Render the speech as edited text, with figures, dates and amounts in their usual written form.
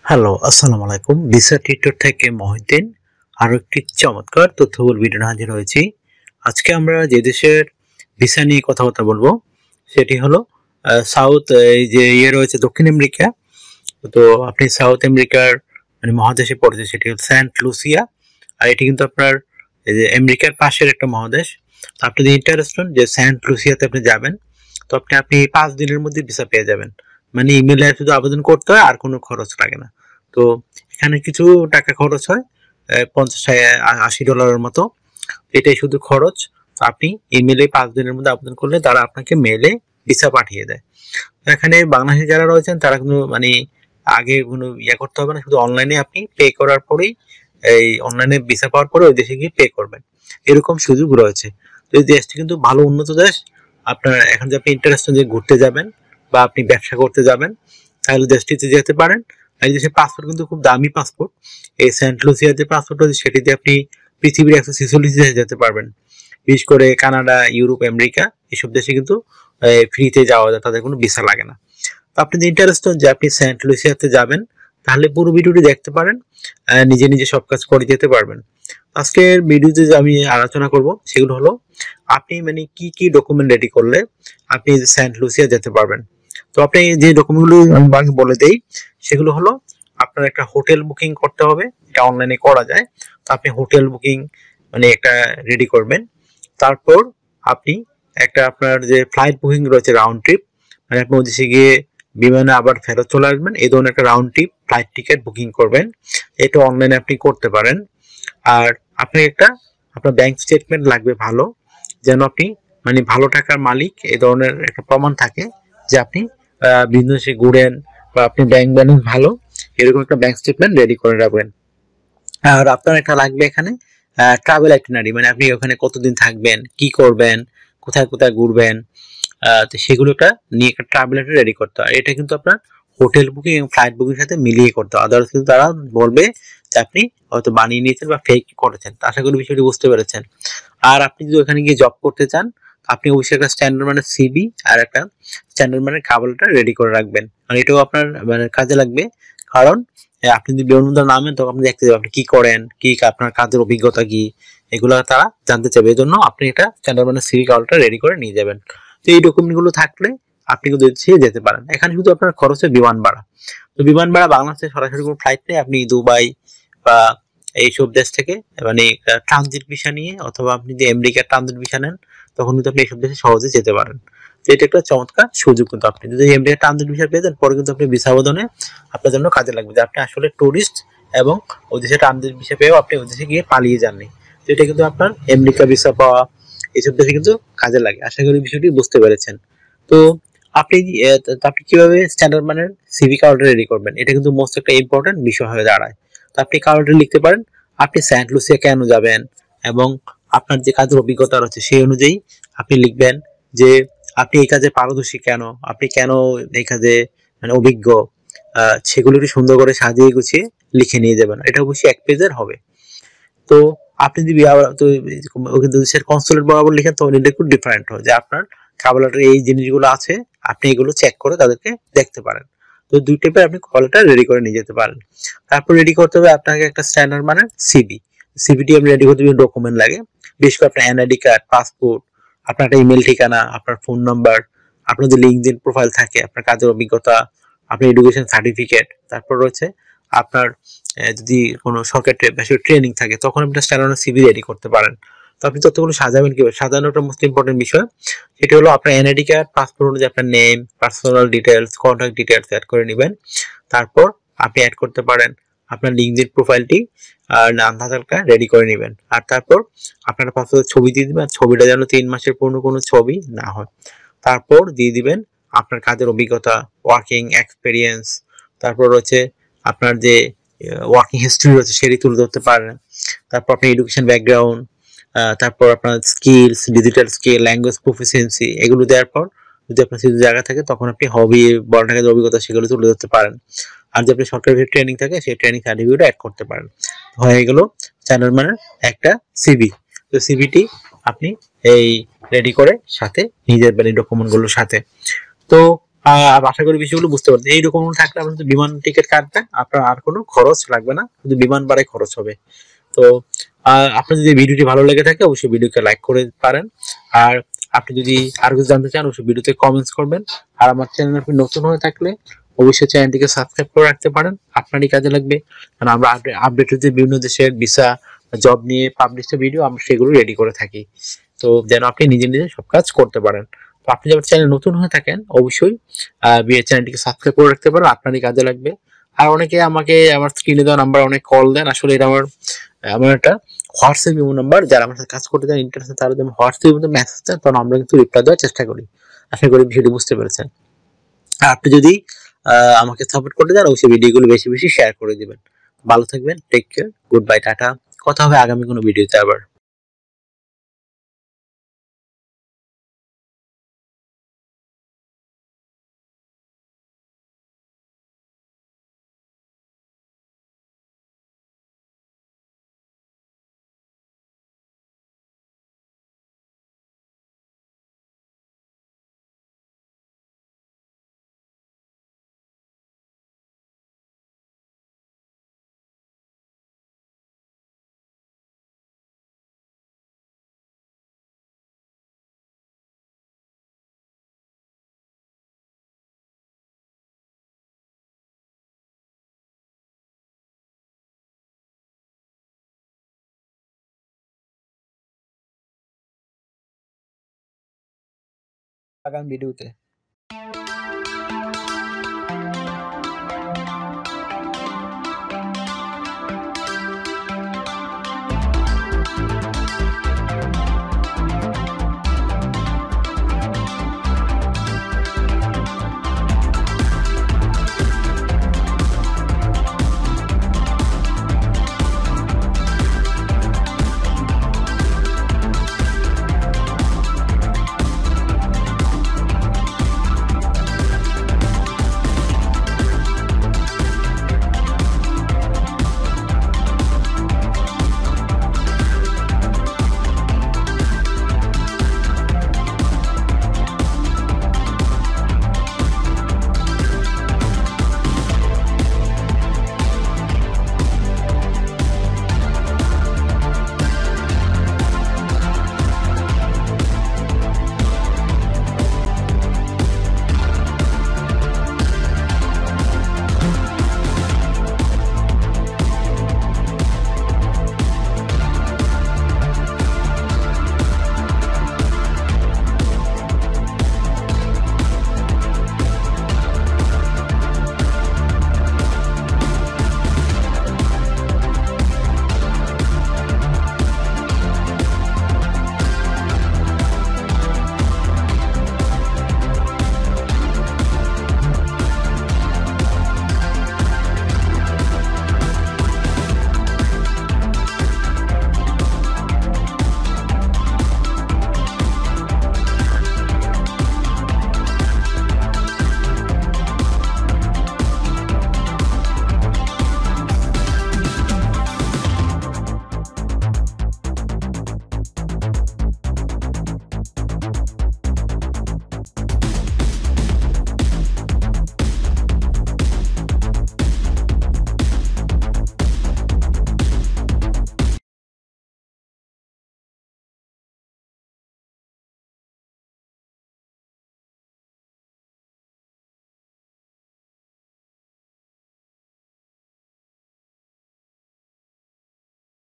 Hello, আসসালামু আলাইকুম। Visa tutor থেকে মহিউদ্দিন আরো একটি চমৎকার তথ্যবহুল ভিডিও নিয়ে হাজির হয়েছি। আজকে আমরা যে দেশের ভিসা নিয়ে কথাবার্তা বলবো সেটি হলো সাউথ এই যে রয়েছে দক্ষিণ আমেরিকা। তো আপনি সাউথ আমেরিকার মানে মহাদেশে পড়েছে সেটি হলো সেন্ট লুসিয়া। আর এটি কিন্তু আপনার এই যে আমেরিকার পাশের একটা মহাদেশ। তো আপনি যদি ইন্টারেস্টেড যে সেন্ট লুসিয়াতে আপনি যাবেন, তো আপনি 5 দিনের মধ্যে ভিসা পেয়ে যাবেন। মানে ইমেলে শুধু আবেদন করতে হয়, আর কোনো খরচ লাগে না। তো এখানে কিছু টাকা খরচ হয়, 50-80 ডলারের মতো। এটাই শুধু খরচ। তো আপনি ইমেলে 5 দিনের মধ্যে আবেদন করলে তারা আপনাকে মেলে ভিসা পাঠিয়ে দেয়। এখানে বাংলাদেশি যারা রয়েছেন তারা কিন্তু মানে আগে কোনো করতে হবে না, শুধু অনলাইনে আপনি পে করার পরেই এই অনলাইনে ভিসা পাওয়ার পরে ওই দেশে গিয়ে পে করবেন, এরকম সুযোগ রয়েছে। তো এই দেশটি কিন্তু ভালো উন্নত দেশ। আপনার এখন যে আপনি ইন্টারেস্টেড যে ঘুরতে যাবেন বা আপনি ব্যবসা করতে যাবেন, তাহলে দেশটিতে যেতে পারেন। এই দেশের পাসপোর্ট কিন্তু খুব দামি পাসপোর্ট। এই সেন্ট লুসিয়ার যে পাসপোর্ট আছে সেটিতে আপনি পৃথিবীর 146 দেশে যেতে পারবেন। বিশেষ করে কানাডা, ইউরোপ, আমেরিকা এসব দেশে কিন্তু ফ্রিতে যাওয়া যায়, তাদের কোনো ভিসা লাগে না। তো আপনি যদি ইন্টারেস্টেড যে আপনি সেন্ট লুসিয়াতে যাবেন, তাহলে পুরো ভিডিওটি দেখতে পারেন, নিজে নিজে সব কাজ করে যেতে পারবেন। আজকের ভিডিওতে যে আমি আলোচনা করব সেগুলো হলো আপনি মানে কি কি ডকুমেন্ট রেডি করলে আপনি সেন্ট লুসিয়া যেতে পারবেন। তো আপনি যে ডকুমেন্টগুলো আমি বাকি বলে দেই, সেগুলো হলো আপনার একটা হোটেল বুকিং করতে হবে, এটা অনলাইনে করা যায়। তো আপনি হোটেল বুকিং মানে একটা রেডি করবেন। তারপর আপনি একটা আপনার যে ফ্লাইট বুকিং রয়েছে রাউন্ড ট্রিপ, মানে আপনি ওদেশে গিয়ে বিমানে আবার ফেরত চলে আসবেন, এই ধরনের একটা round trip flight ticket booking করবেন। এটা অনলাইনে আপনি করতে পারেন। আর আপনি একটা আপনার ব্যাংক স্টেটমেন্ট লাগবে ভালো, যেন আপনি মানে ভালো টাকার মালিক এই ধরনের একটা প্রমাণ থাকে যে আপনি বিজনেসে ঘুরেন বা আপনি ব্যাংক ব্যালেন্স ভালো, এরকম একটা ব্যাংক স্টেটমেন্ট রেডি করে রাখবেন। আর আপনার একটা লাগবে এখানে ট্রাভেল আইটিনারি, মানে আপনি ওখানে কতদিন থাকবেন, কি করবেন, কোথায় কোথায় ঘুরবেন, তো সেগুলোটা নিয়ে একটা ট্রাভেল আইটিনারি রেডি করতে হয়। এটা কিন্তু আপনার হোটেল বুকিং এবং ফ্লাইট বুকিং সাথে মিলিয়ে করতে হয়, আদারওয়াইজ কিন্তু তারা বলবে যে আপনি হয়তো বানিয়ে নিয়েছেন বা ফেক করেছেন। আশা করি বিষয়টি বুঝতে পেরেছেন। আর আপনি যদি ওখানে গিয়ে জব করতে চান, আপনি অবশ্যই একটা স্ট্যান্ডার্ড মানের সিভি আর একটা স্ট্যান্ডার্ড মানের কভার লেটার রেডি করে রাখবেন। আর এটাও আপনার মানে কাজে লাগবে, কারণ আপনি যদি বিমানবন্দর নামেন তখন আপনি দেখতে যাবেন আপনি কি করেন, কি আপনার কাজের অভিজ্ঞতা কি, এগুলো তারা জানতে চাইবে। এই জন্য আপনি এটা স্ট্যান্ডার্ড মানের সিভি কভার লেটার রেডি করে নিয়ে যাবেন। তো এই ডকুমেন্টগুলো থাকলে আপনি কিন্তু যেতে পারেন। এখানে শুধু আপনার খরচ হয় বিমান ভাড়া। তো বিমান ভাড়া বাংলাদেশে সরাসরি কোনো ফ্লাইট নেই, আপনি দুবাই বা এইসব দেশ থেকে মানে ট্রানজিট ভিসা নিয়ে, অথবা আপনি যদি আমেরিকার ট্রানজিট ভিসা নেন তখন কিন্তু আপনি এইসব দেশে সহজে যেতে পারেন। তো এটা একটা চমৎকার সুযোগ। কিন্তু আপনি যদি আমেরিকার ট্রানজিট ভিসা পেয়ে যান, পরে কিন্তু আপনি ভিসা আবেদনে আপনার জন্য কাজে লাগবে যে আপনি আসলে টুরিস্ট এবং ওই দেশে ট্রানজিট ভিসা পেয়েও আপনি ওই দেশে গিয়ে পালিয়ে যাননি। তো এটা কিন্তু আপনার আমেরিকা ভিসা পাওয়া এইসব দেশে কিন্তু কাজে লাগে। আশা করি বিষয়টি বুঝতে পেরেছেন। তো আপনি আপনি কিভাবে স্ট্যান্ডার্ড মানের সিভি কার্ড রেডি করবেন, এটা কিন্তু মোস্ট একটা ইম্পর্টেন্ট বিষয় হয়ে দাঁড়ায়। তো আপনি কার্ডে লিখতে পারেন আপনি সেন্ট লুসিয়া কেন যাবেন, এবং আপনার যে কাজের অভিজ্ঞতা রয়েছে সেই অনুযায়ী আপনি লিখবেন যে আপনি এই কাজে পারদর্শী কেন, আপনি কেন এই কাজে মানে অভিজ্ঞ, সেগুলো একটু সুন্দর করে সাজিয়ে গুছিয়ে লিখে নিয়ে যাবেন। এটা অবশ্যই 1 পেজের হবে। তো আপনি যদি দেশের কনসুলেট বরাবর লিখেন তখন এটা একটু ডিফারেন্ট হয়, যে আপনার কাবলাটার এই জিনিসগুলো আছে, আপনি এগুলো চেক করে তাদেরকে দেখতে পারেন। তো 2 টাইপের আপনি কলটা রেডি করে নিয়ে যেতে পারেন। তারপর রেডি করতে হবে আপনাকে একটা স্ট্যান্ডার্ড মানে সিভি। সিভিটি আপনি রেডি করতে বিভিন্ন ডকুমেন্ট লাগে, বিশেষ করে আপনার এনআইডি কার্ড, পাসপোর্ট, আপনার একটা ইমেল ঠিকানা, আপনার ফোন নাম্বার, আপনার যে লিঙ্কডইন প্রোফাইল থাকে, আপনার কাজের অভিজ্ঞতা, আপনার এডুকেশন সার্টিফিকেট, তারপর রয়েছে আপনার যদি কোনো সরকারি ট্রেনিং থাকে তখন আপনি স্ট্যান্ডার্ড সিভি রেডি করতে পারেন। তো আপনি তথ্যগুলো সাজাবেন কিভাবে, সাজানোটা মোস্ট ইম্পর্টেন্ট বিষয়। সেটা হলো আপনার এনআইডি কার্ড, পাসপোর্ট অনুযায়ী আপনার name, personal details, contact details add করে নেবেন। তারপর আপনি অ্যাড করতে পারেন আপনার লিঙ্কডইন প্রোফাইলটি আর আধার কার্ড রেডি করে নেবেন। আর তারপর আপনার পাসপোর্টের ছবি দিয়ে দিবেন, ছবিটা যেন 3 মাসের পুরনো কোনো ছবি না হয়। তারপর দিয়ে দিবেন আপনার কাজের অভিজ্ঞতা, ওয়ার্কিং এক্সপিরিয়েন্স, তারপর রয়েছে আপনার যে ওয়ার্কিং হিস্ট্রি রয়েছে সেটি তুলে ধরতে পারেন। তারপর আপনার এডুকেশন ব্যাকগ্রাউন্ড, তারপর আপনার skills, digital skill, language proficiency, এগুলো দেওয়ার পর যদি আপনার কিছু জায়গা থাকে তখন আপনি হবি, বড় টাকার অভিজ্ঞতা সেগুলো তুলে ধরতে পারেন। আর যদি আপনার সরকারি ট্রেনিং থাকে সেই ট্রেনিং সার্টিফিকেট অ্যাড করতে পারেন। হয়ে গেল স্ট্যান্ডার্ড মানের একটা সিভি। তো সিভিটি আপনি এই রেডি করে সাথে নিয়ে যাবেন এই ডকুমেন্টগুলোর সাথে। তো আশা করি বিষয়গুলো বুঝতে পারছেন। এইরকম থাকলে আপনি বিমান টিকিট কাটবেন, আপনার আর কোনো খরচ লাগবে না, শুধু বিমান ভাড়ায় খরচ হবে। তো আপনার যদি ভিডিওটি ভালো লেগে থাকে অবশ্যই ভিডিওকে লাইক করে পারেন। আর আপনি যদি আর কিছু জানতে চান অবশ্যই ভিডিওতে কমেন্টস করবেন। আর আমার চ্যানেল আপনি নতুন হয়ে থাকলে অবশ্যই চ্যানেলটিকে সাবস্ক্রাইব করে রাখতে পারেন, আপনারই কাজে লাগবে। কারণ আমরা আপডেটেড যে বিভিন্ন দেশের ভিসা জব নিয়ে পাবলিশ ভিডিও আমরা সেগুলো রেডি করে থাকি, তো যেন আপনি নিজে নিজে সব কাজ করতে পারেন। তো আপনি যখন চ্যানেল নতুন হয়ে থাকেন অবশ্যই চ্যানেলটিকে সাবস্ক্রাইব করে রাখতে পারেন, আপনারই কাজে লাগবে। আর অনেকে আমাকে আমার স্ক্রিনে দেওয়া নাম্বার অনেক কল দেন, আসলে এটা আমার আমার একটা হোয়াটসঅ্যাপ ইমো নাম্বার, যারা আমার সাথে কাজ করতে চান ইন্টারেস্ট তারা যদি হোয়াটসঅ্যাপ ইমোতে মেসেজ দেন তখন আমরা কিন্তু রিপ্লাই দেওয়ার চেষ্টা করি। আশা করি বিষয়টি বুঝতে পেরেছেন। আর আপনি যদি আমাকে সাপোর্ট করতে চান অবশ্যই ভিডিওগুলো বেশি বেশি শেয়ার করে দিবেন। ভালো থাকবেন, take care, good bye, tata. কথা হবে আগামী কোনো ভিডিওতে আবার। আগামী ভিডিওতে